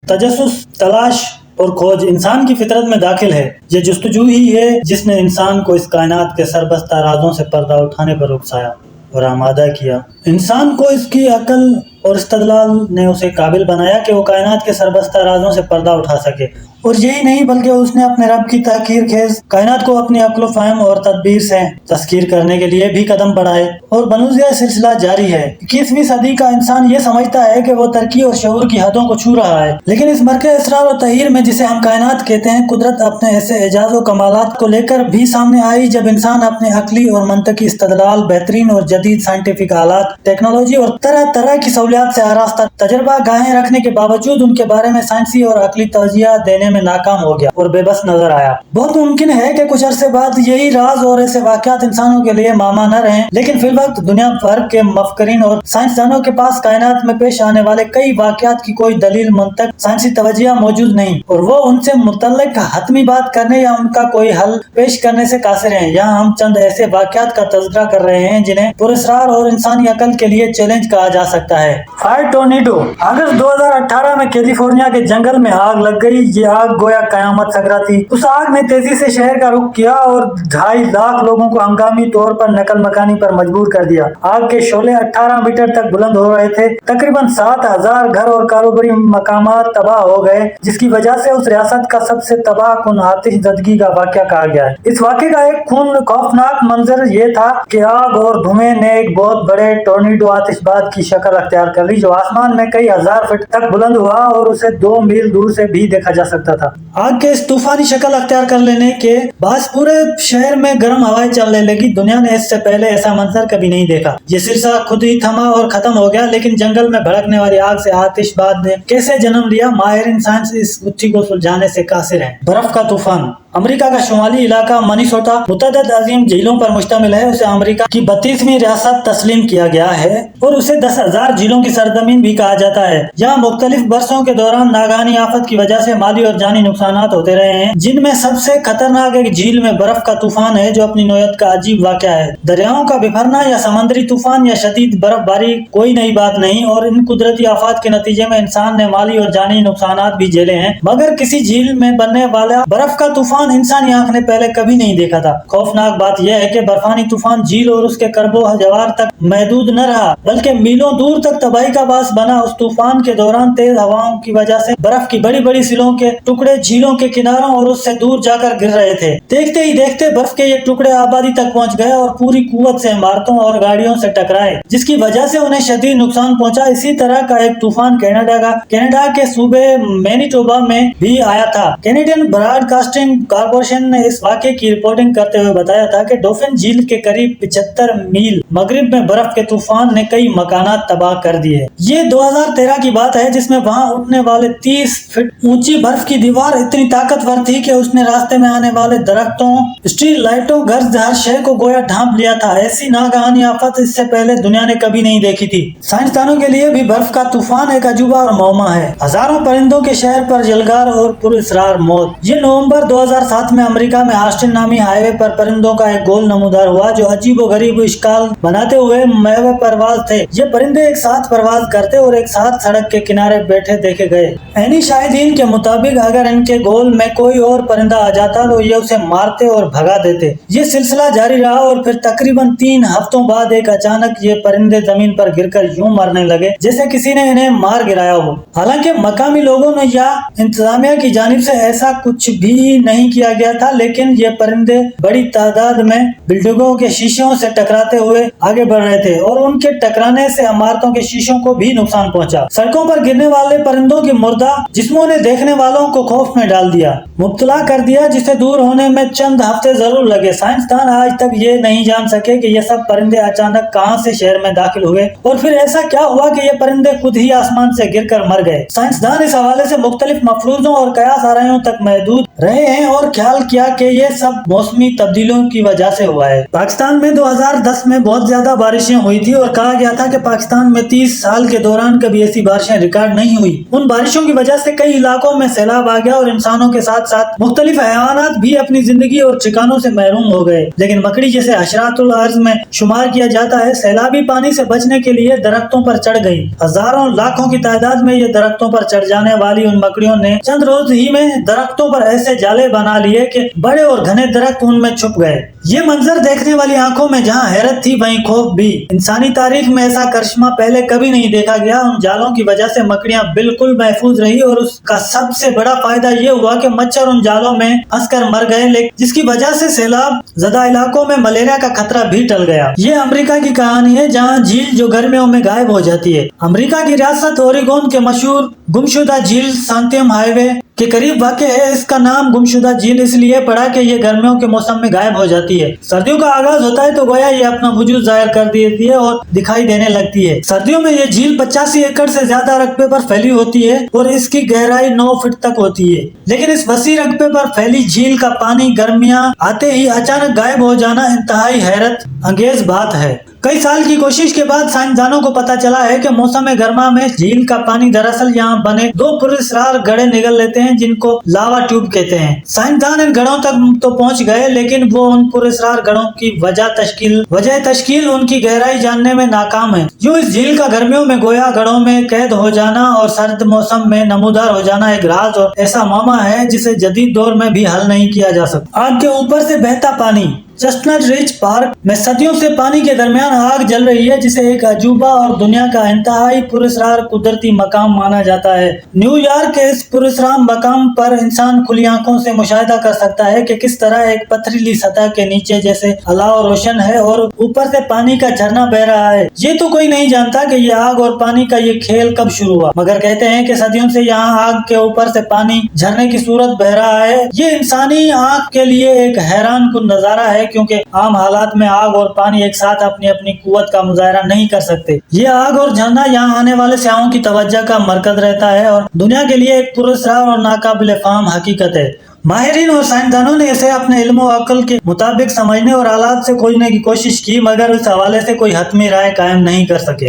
تجسس، تلاش اور کھوج انسان کی فطرت میں داخل ہے۔ یہ جستجو ہی ہے جس نے انسان کو اس کائنات کے سربستہ رازوں سے پردہ اٹھانے پر اکسایا اور آمادہ کیا۔ انسان کو اس کی عقل اور استدلال نے اسے قابل بنایا کہ وہ کائنات کے سربستہ رازوں سے پردہ اٹھا سکے، اور یہی نہیں بلکہ اس نے اپنے رب کی تحقیر خیز کائنات کو اپنی عقل و فہم اور تدبیر سے تسخیر کرنے کے لیے بھی قدم بڑھائے، اور بنوز یہ سلسلہ جاری ہے۔ 21ویں صدی کا انسان یہ سمجھتا ہے کہ وہ ترقی اور شعور کی حدوں کو چھو رہا ہے، لیکن اس برق اسرار و تحیر میں جسے ہم کائنات کہتے ہیں، قدرت اپنے ایسے اعجاز و کمالات کو لے کر بھی سامنے آئی جب انسان اپنے عقلی اور منطقی استدلال، بہترین اور جدید سائنٹیفک آلات، ٹیکنالوجی اور طرح طرح کی سہولیات سے آراستہ تجربہ گاہیں رکھنے کے باوجود ان کے بارے میں سائنسی اور عقلی توجیہ دینے میں ناکام ہو گیا اور بے بس نظر آیا۔ بہت ممکن ہے کہ کچھ عرصے بعد یہی راز اور ایسے واقعات انسانوں کے لیے معما نہ رہیں، لیکن فی الوقت دنیا بھر کے مفکرین اور سائنسدانوں کے پاس کائنات میں پیش آنے والے کئی واقعات کی کوئی دلیل، منطق، سائنسی توجیہ موجود نہیں، اور وہ ان سے متعلق حتمی بات کرنے یا ان کا کوئی حل پیش کرنے سے قاصر ہیں۔ یہاں ہم چند ایسے واقعات کا تذکرہ کر رہے ہیں جنہیں پراسرار اور انسانی عقل کے لیے چیلنج کہا جا سکتا ہے۔ Fire tornado. اگست 2018 میں کیلیفورنیا کے جنگل میں آگ لگ گئی۔ یہ آگ گویا قیامت سگرا تھی۔ اس آگ نے تیزی سے شہر کا رخ کیا اور 2.5 لاکھ لوگوں کو ہنگامی طور پر نقل مکانی پر مجبور کر دیا۔ آگ کے شعلے 18 میٹر تک بلند ہو رہے تھے۔ تقریباً 7,000 گھر اور کاروباری مقامات تباہ ہو گئے، جس کی وجہ سے اس ریاست کا سب سے تباہ کن آتش زدگی کا واقعہ کہا گیا ہے۔ اس واقعے کا ایک خوفناک منظر یہ تھا کہ آگ اور دھوئیں نے ایک بہت بڑے ٹورنیڈو آتش باد کی شکل اختیار کر لی، جو آسمان میں کئی ہزار فٹ تک بلند ہوا اور اسے 2 میل دور سے بھی دیکھا جا سکتا تھا۔ آگ کے اس طوفانی شکل اختیار کر لینے کے باعث پورے شہر میں گرم ہوائیں چلنے لگی۔ دنیا نے اس سے پہلے ایسا منظر کبھی نہیں دیکھا۔ یہ سلسلہ خود ہی تھما اور ختم ہو گیا، لیکن جنگل میں بھڑکنے والی آگ سے آتش باد نے کیسے جنم لیا، ماہرین سائنس اس گتھی کو سلجھانے سے قاصر ہیں۔ برف کا طوفان۔ امریکہ کا شمالی علاقہ منیسوٹا متعدد عظیم جھیلوں پر مشتمل ہے۔ اسے امریکہ کی 32ویں ریاست تسلیم کیا گیا ہے اور اسے 10,000 جھیلوں کی سرزمین بھی کہا جاتا ہے۔ یہاں مختلف برسوں کے دوران ناگہانی آفت کی وجہ سے مالی اور جانی نقصانات ہوتے رہے ہیں، جن میں سب سے خطرناک ایک جھیل میں برف کا طوفان ہے، جو اپنی نوعیت کا عجیب واقعہ ہے۔ دریاؤں کا بفرنا یا سمندری طوفان یا شدید برف باری کوئی نئی بات نہیں، اور ان قدرتی آفات کے نتیجے میں انسان نے مالی اور جانی نقصانات بھی جھیلے ہیں، مگر کسی جھیل میں بننے والا برف کا طوفان انسانی آنکھ نے پہلے کبھی نہیں دیکھا تھا۔ خوفناک بات یہ ہے کہ برفانی طوفان جھیل اور اس کے قرب و جوار تک محدود نہ رہا، بلکہ میلوں دور تک تباہی کا باعث بنا۔ اس طوفان کے دوران تیز ہواؤں کی وجہ سے برف کی بڑی بڑی سلوں کے ٹکڑے جھیلوں کے کناروں اور اس سے دور جا کر گر رہے تھے۔ دیکھتے ہی دیکھتے برف کے یہ ٹکڑے آبادی تک پہنچ گئے اور پوری قوت سے عمارتوں اور گاڑیوں سے ٹکرائے، جس کی وجہ سے انہیں شدید نقصان پہنچا۔ اسی طرح کا ایک طوفان کینیڈا کے صوبے مینیٹوبا میں بھی آیا تھا۔ کینیڈین براڈ کاسٹنگ کارپوریشن نے اس واقعے کی رپورٹنگ کرتے ہوئے بتایا تھا کہ ڈوفن جھیل کے قریب 75 میل مغرب میں برف کے طوفان نے کئی مکانات تباہ کر دیے۔ یہ 2013 کی بات ہے، جس میں وہاں اٹھنے والے 30 فٹ اونچی برف کی دیوار اتنی طاقتور تھی کہ اس نے راستے میں آنے والے درختوں، اسٹریٹ لائٹوں، گھر ہر شے کو گویا ڈھانپ لیا تھا۔ ایسی ناگہانی آفت اس سے پہلے دنیا نے کبھی نہیں دیکھی تھی۔ سائنسدانوں کے لیے بھی برف کا طوفان ایک عجوبہ اور معمہ ہے۔ ہزاروں پرندوں کے شہر پر یلغار اور پراسرار موت۔ یہ نومبر 2007 میں امریکہ میں آسٹن نامی ہائی وے پر پرندوں کا ایک گول نمودار ہوا، جو عجیب و غریب اشکال بناتے ہوئے محو پرواز تھے۔ یہ پرندے ایک ساتھ پرواز کرتے اور ایک ساتھ سڑک کے کنارے بیٹھے دیکھے گئے۔ عینی شاہدین کے مطابق اگر ان کے گول میں کوئی اور پرندہ آ جاتا تو یہ اسے مارتے اور بھگا دیتے۔ یہ سلسلہ جاری رہا اور پھر تقریباً 3 ہفتوں بعد ایک اچانک یہ پرندے زمین پر گر کر یوں مرنے لگے جیسے کسی نے انہیں مار گرایا ہو۔ حالانکہ مقامی لوگوں نے یا انتظامیہ کی جانب سے ایسا کچھ بھی نہیں کیا گیا تھا، لیکن یہ پرندے بڑی تعداد میں بلڈنگوں کے شیشوں سے ٹکراتے ہوئے آگے بڑھ رہے تھے اور ان کے ٹکرانے سے عمارتوں کے شیشوں کو بھی نقصان پہنچا۔ سڑکوں پر گرنے والے پرندوں کی مردہ جسموں نے دیکھنے والوں کو خوف میں ڈال دیا، مبتلا کر دیا، جسے دور ہونے میں چند ہفتے ضرور لگے۔ سائنسدان آج تک یہ نہیں جان سکے کہ یہ سب پرندے اچانک کہاں سے شہر میں داخل ہوئے اور پھر ایسا کیا ہوا کہ یہ پرندے خود ہی آسمان سے گر کر مر گئے۔ سائنسدان اس حوالے سے مختلف مفروضوں اور قیاس آرائیوں تک محدود رہے ہیں اور اور خیال کیا کہ یہ سب موسمی تبدیلیوں کی وجہ سے ہوا ہے۔ پاکستان میں 2010 میں بہت زیادہ بارشیں ہوئی تھی اور کہا گیا تھا کہ پاکستان میں 30 سال کے دوران کبھی ایسی بارشیں ریکارڈ نہیں ہوئی۔ ان بارشوں کی وجہ سے کئی علاقوں میں سیلاب آ گیا اور انسانوں کے ساتھ ساتھ مختلف حیوانات بھی اپنی زندگی اور ٹھکانوں سے محروم ہو گئے۔ لیکن مکڑی جسے حشرات الارض میں شمار کیا جاتا ہے، سیلابی پانی سے بچنے کے لیے درختوں پر چڑھ گئی۔ ہزاروں لاکھوں کی تعداد میں یہ درختوں پر چڑھ جانے والی ان مکڑیوں نے چند روز ہی میں درختوں پر ایسے جالے بنا لیے کہ بڑے اور گھنے درخت ان میں چھپ گئے۔ یہ منظر دیکھنے والی آنکھوں میں جہاں حیرت تھی وہیں خوف بھی۔ انسانی تاریخ میں ایسا کرشمہ پہلے کبھی نہیں دیکھا گیا۔ ان جالوں کی وجہ سے مکڑیاں بالکل محفوظ رہی اور اس کا سب سے بڑا فائدہ یہ ہوا کہ مچھر ان جالوں میں پھنس کر مر گئے، جس کی وجہ سے سیلاب زدہ علاقوں میں ملیریا کا خطرہ بھی ٹل گیا۔ یہ امریکہ کی کہانی ہے جہاں جھیل جو گرمیوں میں غائب ہو جاتی ہے۔ امریکہ کی ریاست اوریگون کے مشہور گمشدہ جھیل سانتیم ہائی وے کے قریب واقع ہے۔ اس کا نام گمشدہ جھیل اس لیے پڑا کہ یہ گرمیوں کے موسم میں غائب ہو جاتی ہے۔ سردیوں کا آغاز ہوتا ہے تو گویا یہ اپنا وجود ظاہر کر دیتی ہے اور دکھائی دینے لگتی ہے۔ سردیوں میں یہ جھیل 85 ایکڑ سے زیادہ رقبے پر پھیلی ہوتی ہے اور اس کی گہرائی 9 فٹ تک ہوتی ہے۔ لیکن اس وسیع رقبے پر پھیلی جھیل کا پانی گرمیاں آتے ہی اچانک غائب ہو جانا انتہائی حیرت انگیز بات ہے۔ کئی سال کی کوشش کے بعد سائنسدانوں کو پتہ چلا ہے کہ موسم گرما میں جھیل کا پانی دراصل یہاں بنے 2 پراسرار گڑھے نگل لیتے ہیں جن کو لاوا ٹیوب کہتے ہیں۔ سائنسدان ان گڑھوں تک تو پہنچ گئے لیکن وہ ان پراسرار گڑھوں کی وجہ تشکیل ان کی گہرائی جاننے میں ناکام ہے۔ یوں اس جھیل کا گرمیوں میں گویا گڑھوں میں قید ہو جانا اور سرد موسم میں نمودار ہو جانا ایک راز اور ایسا معمہ ہے جسے جدید دور میں بھی حل نہیں کیا جا سکتا۔ آگ کے اوپر سے بہتا پانی۔ چسٹنٹ رچ پارک میں صدیوں سے پانی کے درمیان آگ جل رہی ہے جسے ایک عجوبہ اور دنیا کا انتہائی پراسرار قدرتی مقام مانا جاتا ہے۔ نیو یارک کے اس پراسرار مقام پر انسان کھلی آنکھوں سے مشاہدہ کر سکتا ہے کہ کس طرح ایک پتھریلی سطح کے نیچے جیسے الاؤ روشن ہے اور اوپر سے پانی کا جھرنا بہ رہا ہے۔ یہ تو کوئی نہیں جانتا کہ یہ آگ اور پانی کا یہ کھیل کب شروع ہوا، مگر کہتے ہیں کہ صدیوں سے یہاں آگ کے اوپر سے پانی جھرنے کی صورت بہ رہا ہے۔ یہ انسانی آنکھ کے لیے ایک حیران کن نظارہ ہے کیونکہ عام حالات میں آگ اور پانی ایک ساتھ اپنی قوت کا مظاہرہ نہیں کر سکتے۔ یہ آگ اور جھرنا یہاں آنے والے سیاحوں کی توجہ کا مرکز رہتا ہے اور دنیا کے لیے ایک پراسرار اور ناقابل فہم حقیقت ہے۔ ماہرین اور سائنسدانوں نے اسے اپنے علم و عقل کے مطابق سمجھنے اور آلات سے کھوجنے کی کوشش کی مگر اس حوالے سے کوئی حتمی رائے قائم نہیں کر سکے۔